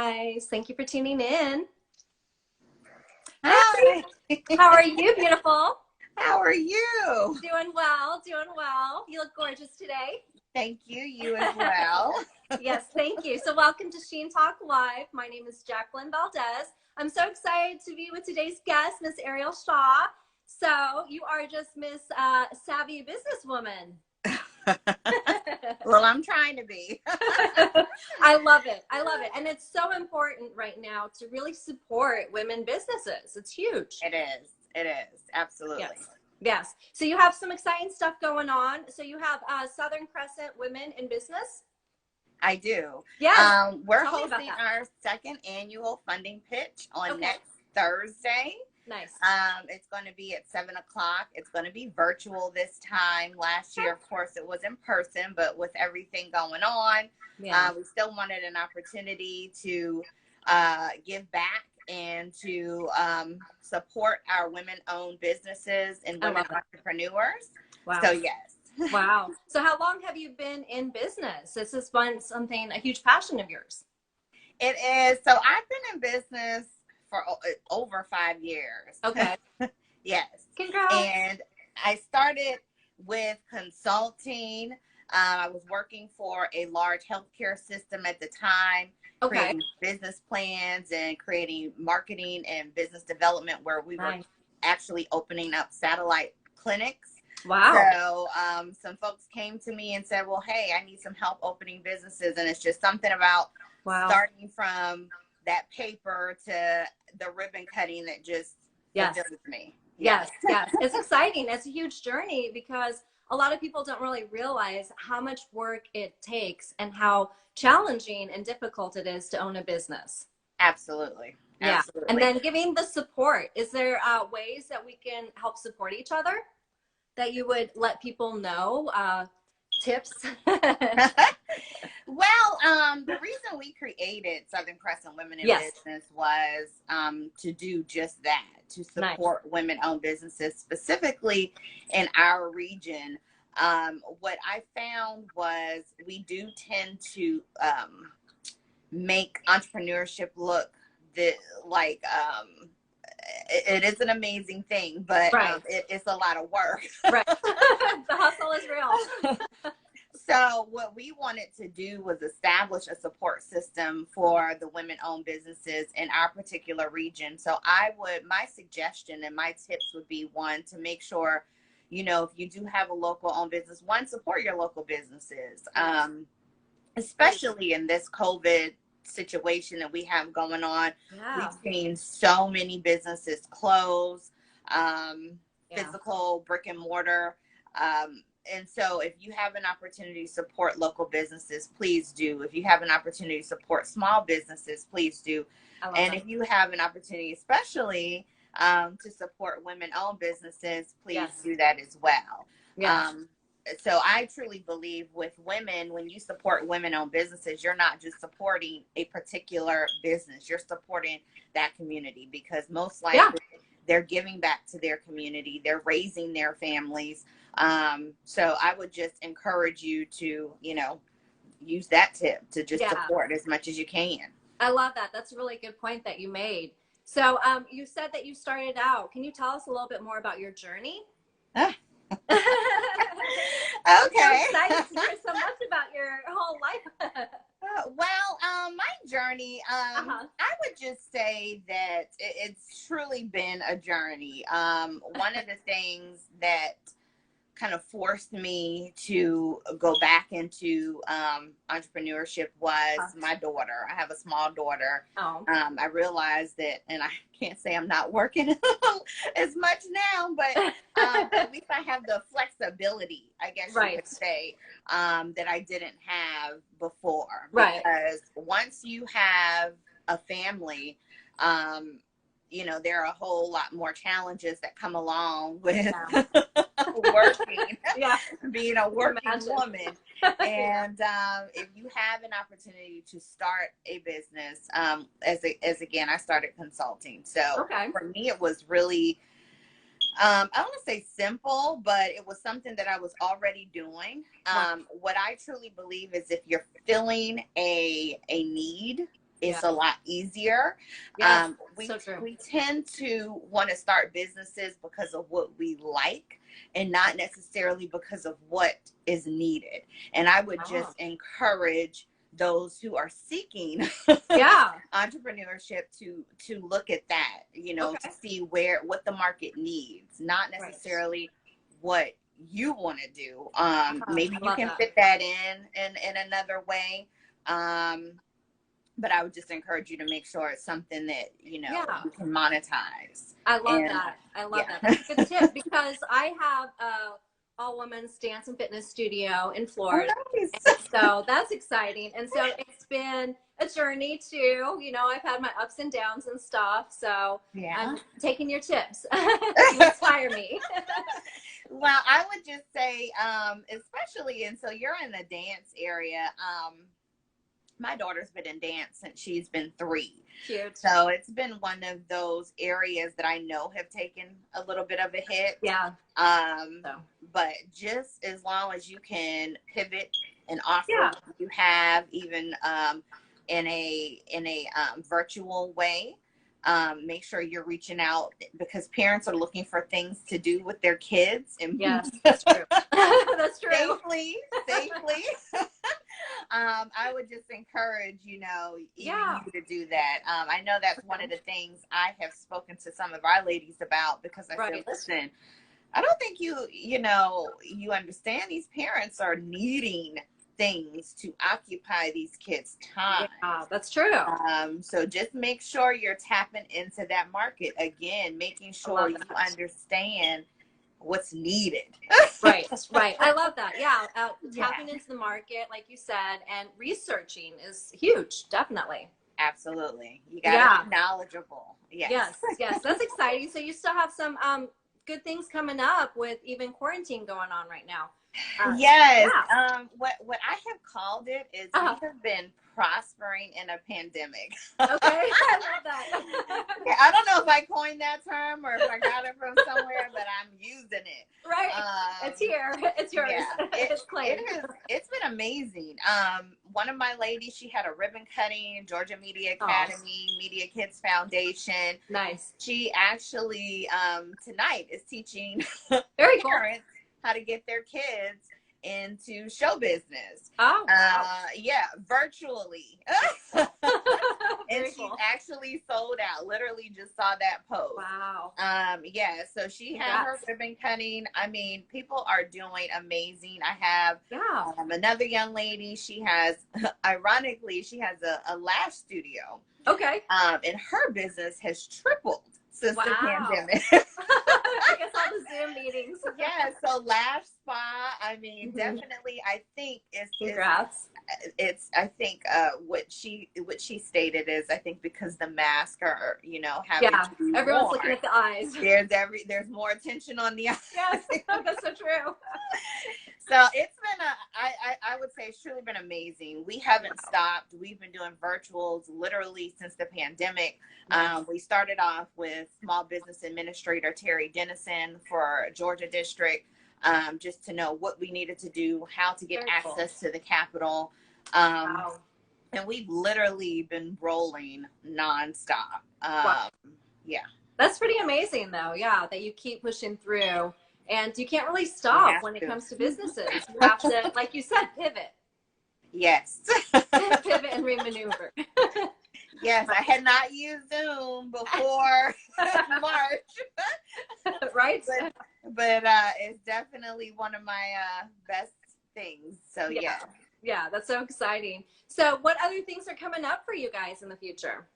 guys. Thank you for tuning in. Hi. How are you, beautiful? How are you? Doing well, doing well. You look gorgeous today. Thank you. You as well. Yes, thank you. So welcome to Sheen Talk Live. My name is Jacqueline Valdez. I'm so excited to be with today's guest, Miss Ariel Shaw. So you are just Miss Savvy Businesswoman. Well, I'm trying to be. I love it. I love it. And it's so important right now to really support women businesses. It's huge. It is. It is. Absolutely. Yes. Yes. So you have some exciting stuff going on. So you have Southern Crescent Women in Business. I do. Yes. We're hosting our second annual funding pitch on next Thursday. Nice. It's going to be at 7 o'clock. It's going to be virtual this time. Last year, of course, it was in person, but with everything going on, we still wanted an opportunity to give back and to support our women-owned businesses and women entrepreneurs. Wow. So, yes. Wow. So how long have you been in business? This has been a huge passion of yours. It is. So I've been in business for over 5 years. Okay. Yes. Congrats. And I started with consulting. I was working for a large healthcare system at the time, creating business plans and creating marketing and business development where we were actually opening up satellite clinics. Wow. So some folks came to me and said, well, hey, I need some help opening businesses. And it's just something about starting from that paper to the ribbon cutting that just fulfills me. Yes. Yes. It's exciting. It's a huge journey because a lot of people don't really realize how much work it takes and how challenging and difficult it is to own a business. Absolutely. Yeah. Absolutely. And then giving the support. Is there ways that we can help support each other that you would let people know? Tips? Well, the reason we created Southern Crescent Women in Business was to do just that, to support women-owned businesses, specifically in our region. What I found was we do tend to make entrepreneurship look like it is an amazing thing, but it's a lot of work. Right. The hustle is real. So what we wanted to do was establish a support system for the women-owned businesses in our particular region. So my suggestion and my tips would be, one, to make sure, if you do have a local owned business, one, support your local businesses, especially in this COVID situation that we have going on. We've seen so many businesses close, physical brick and mortar. And so if you have an opportunity to support local businesses, please do. If you have an opportunity to support small businesses, please do. And if you have an opportunity, especially to support women-owned businesses, please do that as well. So I truly believe with women, when you support women-owned businesses, you're not just supporting a particular business, you're supporting that community, because most likely they're giving back to their community, they're raising their families. So I would just encourage you to, use that tip to just support as much as you can. I love that. That's a really good point that you made. So you said that you started out. Can you tell us a little bit more about your journey? Okay. I'm excited to hear so much about your whole life. My journey, I would just say that it's truly been a journey. One of the things that kind of forced me to go back into entrepreneurship was my daughter. I have a small daughter. I realized that, and I can't say I'm not working as much now, but at least I have the flexibility, I guess you could say, that I didn't have before. Because once you have a family, there are a whole lot more challenges that come along with working, being a working woman. And if you have an opportunity to start a business, as again, I started consulting. So for me, it was really, I don't want to say simple, but it was something that I was already doing. What I truly believe is if you're filling a need it's a lot easier. Yeah, We so true. we tend to want to start businesses because of what we like and not necessarily because of what is needed. And I would just encourage those who are seeking entrepreneurship to look at that, you know, to see what the market needs, not necessarily what you want to do. Maybe you can fit that in another way. But I would just encourage you to make sure it's something that, you know, you can monetize. I love that. I love that. That's a good tip, because I have a all-women's dance and fitness studio in Florida. Oh, nice. So that's exciting. And so it's been a journey too. You know, I've had my ups and downs and stuff. So I'm taking your tips. You inspire me. Well, I would just say, especially, and so you're in the dance area. My daughter's been in dance since she's been 3. Cute. So it's been one of those areas that I know have taken a little bit of a hit. Yeah. But just as long as you can pivot and offer what you have, even in a virtual way, make sure you're reaching out, because parents are looking for things to do with their kids. And that's true. That's true. Safely. I would just encourage, you know, you to do that. I know that's one of the things I have spoken to some of our ladies about, because I said, listen, I don't think you understand, these parents are needing things to occupy these kids' time. Yeah, that's true. So just make sure you're tapping into that market again, making sure you understand what's needed. Right. I love that. Yeah. Tapping into the market, like you said, and researching is huge. Definitely. Absolutely. You gotta be knowledgeable. Yes. That's exciting. So you still have some good things coming up with even quarantine going on right now. What I have called it is we have been prospering in a pandemic. Okay, I love that. I don't know if I coined that term or if I got it from somewhere, but I'm using it. Right. It's here. It's yours. Yeah, it's been amazing. One of my ladies, she had a ribbon cutting, Georgia Media Academy, Media Kids Foundation. Nice. She actually tonight is teaching Very parents how to get their kids into show business. Virtually. And she actually sold out. Literally just saw that post. Wow. So she had her ribbon cutting. I mean, people are doing amazing. I have another young lady. She has, ironically, she has a lash studio. Okay. And her business has tripled since the pandemic. I guess all the Zoom meetings. So lash spa, I mean, definitely, I think I think what she stated is, I think because the masks are, you know, having to be everyone's worn, looking at the eyes. There's more attention on the eyes. Yes, that's so true. So it's been I would say it's truly been amazing. We haven't stopped. We've been doing virtuals literally since the pandemic. We started off with Small Business Administrator Terry Dennison for Georgia District, just to know what we needed to do, how to get access to the Capitol. And we've literally been rolling nonstop. That's pretty amazing though. Yeah, that you keep pushing through. And you can't really stop when it comes to businesses. You have to, like you said, pivot. Yes. Pivot and remaneuver. Yes, I had not used Zoom before March. Right? But it's definitely one of my best things. So, Yeah, that's so exciting. So what other things are coming up for you guys in the future?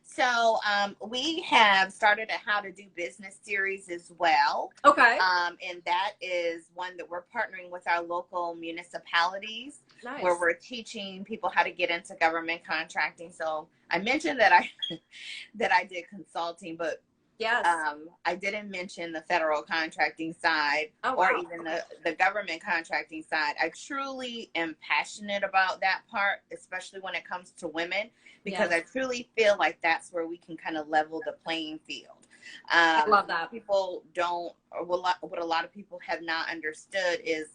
So we have started a How to Do Business series as well. Okay. And that is one that we're partnering with our local municipalities, where we're teaching people how to get into government contracting. So I mentioned that I did consulting, but I didn't mention the federal contracting side or even the government contracting side. I truly am passionate about that part, especially when it comes to women, because I truly feel like that's where we can kind of level the playing field. I love that. People don't, or what a lot of people have not understood is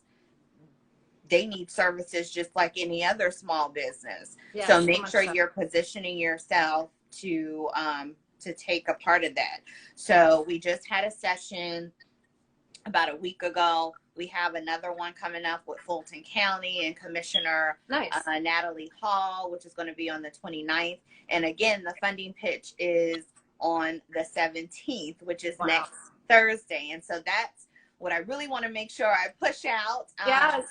they need services just like any other small business. Yeah, so so make much sure so. you're positioning yourself to take a part of that. So we just had a session about a week ago. We have another one coming up with Fulton County and Commissioner Nice. Natalie Hall, which is going to be on the 29th. And again, the funding pitch is on the 17th, which is next Thursday. And so that's what I really want to make sure I push out. Yes.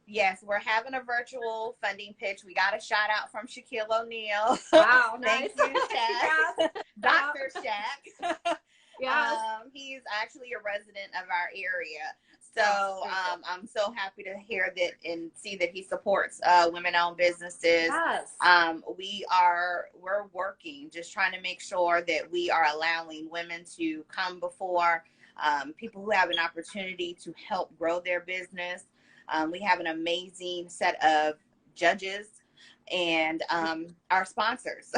Yes, we're having a virtual funding pitch. We got a shout out from Shaquille O'Neal. Wow, Thank nice. you, Shaq. Dr. Shaq. Yes. He's actually a resident of our area. So I'm so happy to hear that and see that he supports women-owned businesses. Yes. We're working, just trying to make sure that we are allowing women to come before people who have an opportunity to help grow their business. We have an amazing set of judges and our sponsors.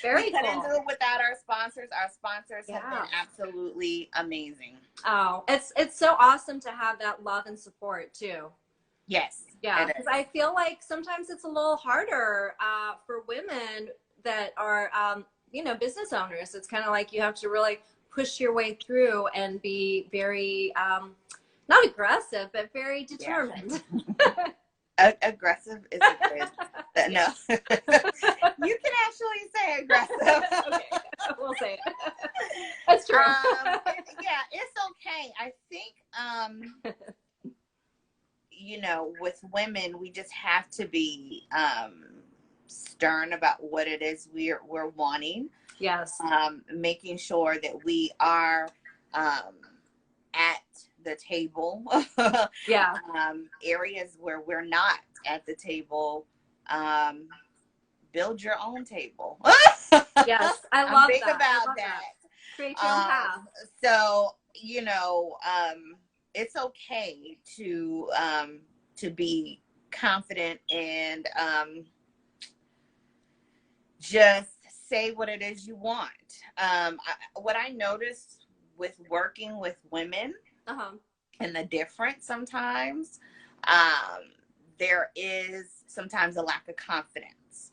Very we cool. couldn't do it without our sponsors. Our sponsors have been absolutely amazing. Oh, it's so awesome to have that love and support too. Yes. Yeah, because I feel like sometimes it's a little harder for women that are, business owners. It's kind of like you have to really push your way through and be very, not aggressive, but very determined. Yeah. Aggressive is a good. No, you can actually say aggressive. Okay, we'll say it. That's true. Yeah, it's okay. I think, with women, we just have to be stern about what it is we're wanting. Yes. Making sure that we are at the table. Yeah. Areas where we're not at the table, build your own table. Yes, I love big that. about that. Create your own path. So it's okay to be confident and just say what it is you want. What I noticed with working with women and the difference sometimes, there is sometimes a lack of confidence.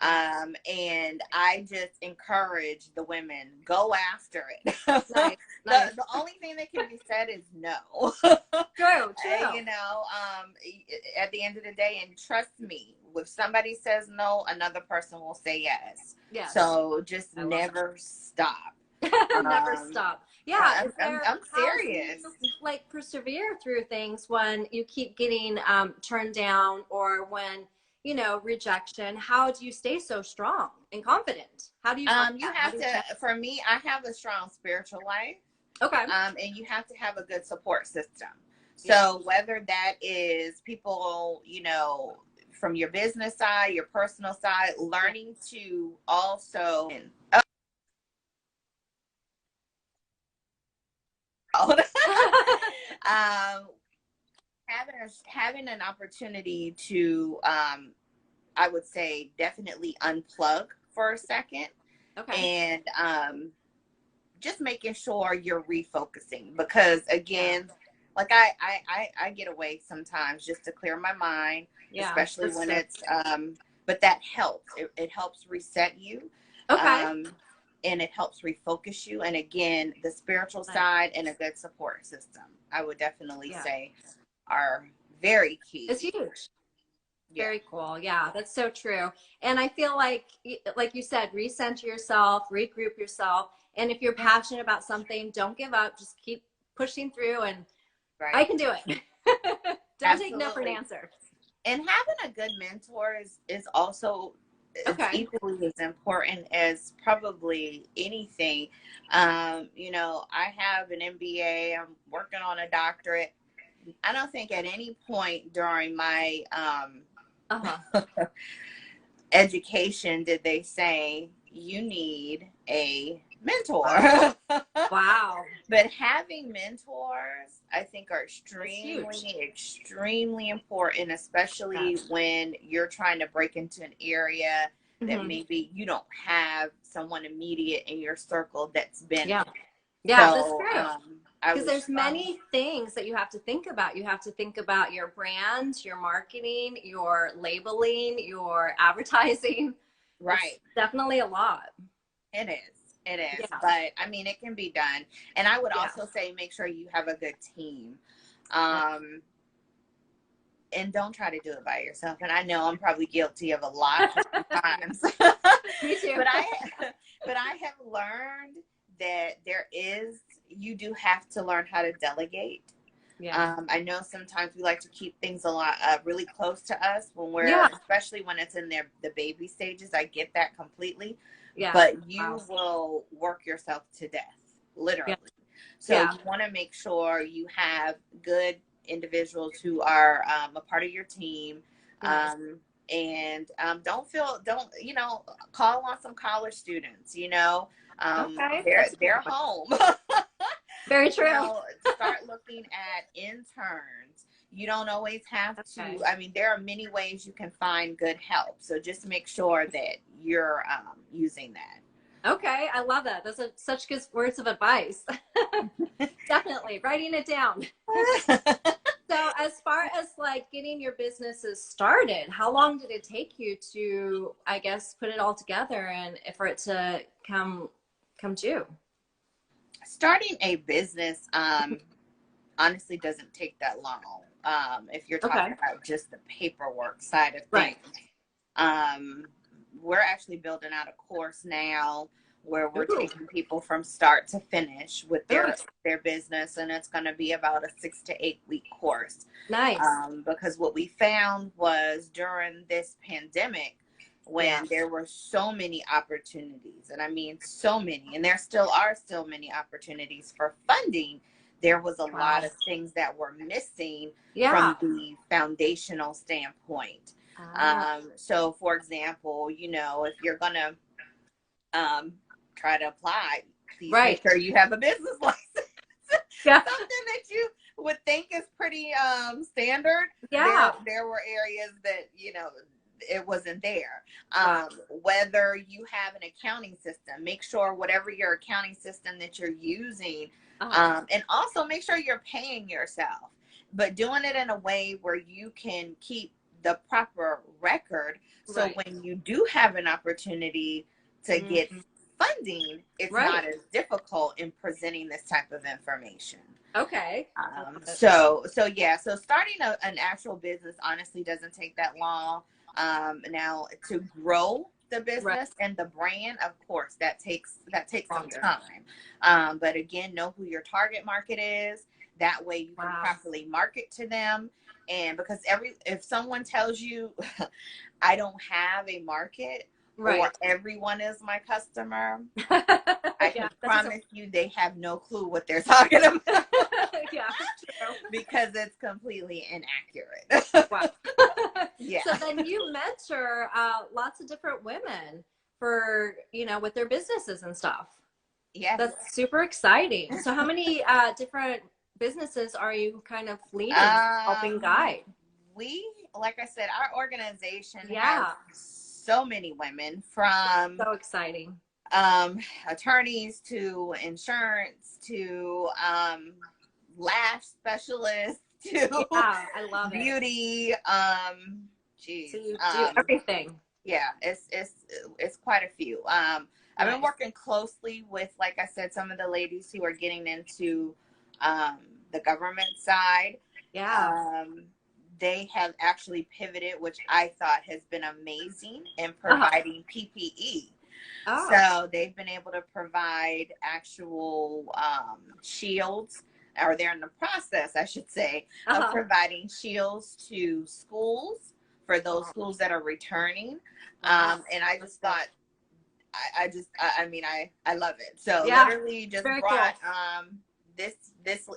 And I just encourage the women, go after it. Nice. The only thing that can be said is no. True. At the end of the day, and trust me, if somebody says no, another person will say yes. Yes. So just never stop. Never stop. Yeah, I'm serious. You, persevere through things when you keep getting turned down or when rejection. How do you stay so strong and confident? How do you? For me, I have a strong spiritual life. Okay. And you have to have a good support system. So whether that is people, from your business side, your personal side, learning to also having an opportunity to I would say definitely unplug for a second. Okay. And just making sure you're refocusing, because again, like I get away sometimes just to clear my mind, especially when it's but that helps. It helps reset you. Okay. And it helps refocus you. And again, the spiritual side and a good support system, I would definitely say, are very key. It's huge. Very cool. Yeah, that's so true. And I feel like you said, recenter yourself, regroup yourself. And if you're passionate about something, don't give up. Just keep pushing through, and I can do it. Don't take no for an answer. And having a good mentor is also equally as important as probably anything. I have an MBA. I'm working on a doctorate. I don't think at any point during my education did they say you need a mentor. Wow. But having mentors, I think, are extremely important, especially when you're trying to break into an area that maybe you don't have someone immediate in your circle that's been. Yeah, so, that's true. Because there's many things that you have to think about. You have to think about your brand, your marketing, your labeling, your advertising. Right. It's definitely a lot. It is. It is. Yeah. But I mean, it can be done. And I would also say make sure you have a good team. And don't try to do it by yourself. And I know I'm probably guilty of a lot of times. Me too. But I have learned that you do have to learn how to delegate. Yeah. I know sometimes we like to keep things a lot really close to us when especially when it's in the baby stages. I get that completely. Yeah. But you will work yourself to death, literally. Yeah. So you want to make sure you have good individuals who are a part of your team. And don't call on some college students, they're home. Very true. Start looking at interns. You don't always have to. I mean, there are many ways you can find good help. So just make sure that you're using that. Okay, I love that. Those are such good words of advice. Definitely writing it down. So as far as like getting your businesses started, how long did it take you to, I guess, put it all together and for it to come to? Starting a business honestly doesn't take that long. If you're talking about just the paperwork side of things. We're actually building out a course now where we're taking people from start to finish with their business, and it's going to be about a 6 to 8 week course. Nice. Because what we found was during this pandemic, when there were so many opportunities, and I mean so many, and there still are many opportunities for funding, there was a lot of things that were missing from the foundational standpoint. So for example, if you're going to try to apply, please make sure you have a business license. Something that you would think is pretty standard. There were areas that, it wasn't there. Whether you have an accounting system, make sure whatever your accounting system that you're using, and also make sure you're paying yourself, but doing it in a way where you can keep the proper record. So when you do have an opportunity to get funding, it's not as difficult in presenting this type of information. Okay. So starting an actual business honestly doesn't take that long. Now to grow the business and the brand, of course, that takes some time. But again, know who your target market is. That way you can properly market to them. And because if someone tells you I don't have a market, or everyone is my customer, I can promise you they have no clue what they're talking about. Because it's completely inaccurate. So then you mentor lots of different women for, with their businesses and stuff. Yeah. That's super exciting. So how many different businesses are you kind of leading, helping guide? Like I said, our organization has so many women, from so exciting attorneys to insurance to lash specialists to I love beauty. So you do everything. Yeah, it's quite a few. I've been working closely with, like I said, some of the ladies who are getting into the government side. They have actually pivoted, which I thought has been amazing, in providing PPE. So they've been able to provide actual shields, or they're in the process, I should say, of providing shields to schools, for those schools that are returning. And I just thought, I love it. So literally just brought this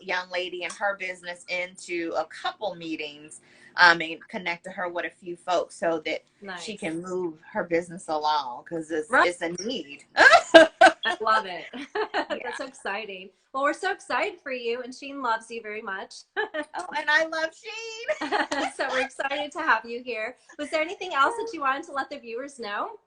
young lady and her business into a couple meetings, and connected her with a few folks so that she can move her business along, because it's a need. I love it. That's so exciting. Well, we're so excited for you, and Sheen loves you very much. And I love Sheen. So we're excited to have you here. Was there anything else that you wanted to let the viewers know?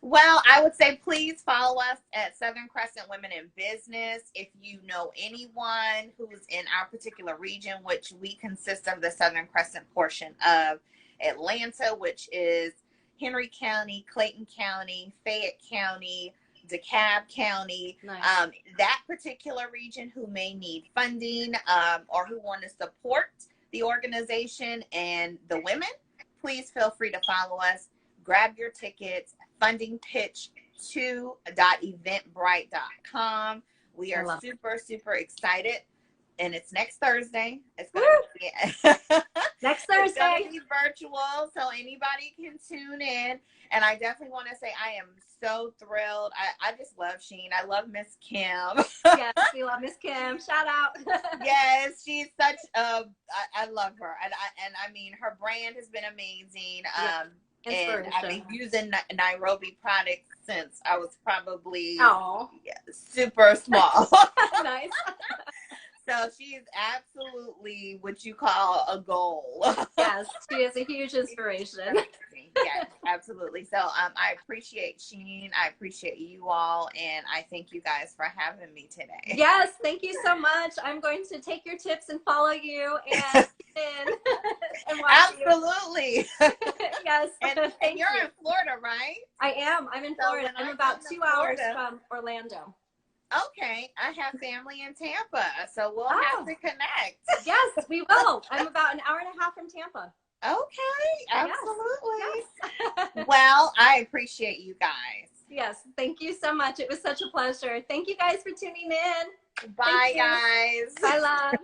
Well, I would say please follow us at Southern Crescent Women in Business. If you know anyone who's in our particular region, which we consist of the Southern Crescent portion of Atlanta, which is Henry County, Clayton County, Fayette County, DeKalb County, Nice. that particular region who may need funding or who want to support the organization and the women, please feel free to follow us. Grab your tickets, funding pitch to.eventbrite.com. We are super, super excited. And it's next Thursday. It's going to be next Thursday. It's going to be virtual, so anybody can tune in. And I definitely want to say I am so thrilled. I just love Sheen. I love Miss Kim. Yes, we love Miss Kim. Shout out. Yes, she's such a. I love her, and I mean her brand has been amazing. And I've been using Nairobi products since I was probably super small. Nice. So she is absolutely what you call a goal. Yes, she is a huge inspiration. Yes, absolutely. So I appreciate Sheen. I appreciate you all. And I thank you guys for having me today. Yes, thank you so much. I'm going to take your tips and follow you and watch absolutely. You. Yes. And you're in Florida, right? I am. I'm in Florida. I'm about 2 hours from Orlando. Okay, I have family in Tampa, so we'll have to connect. Yes, we will. I'm about an hour and a half from Tampa. Okay, absolutely. Yes. Well, I appreciate you guys. Yes, thank you so much. It was such a pleasure. Thank you guys for tuning in. Bye, guys. Bye, love.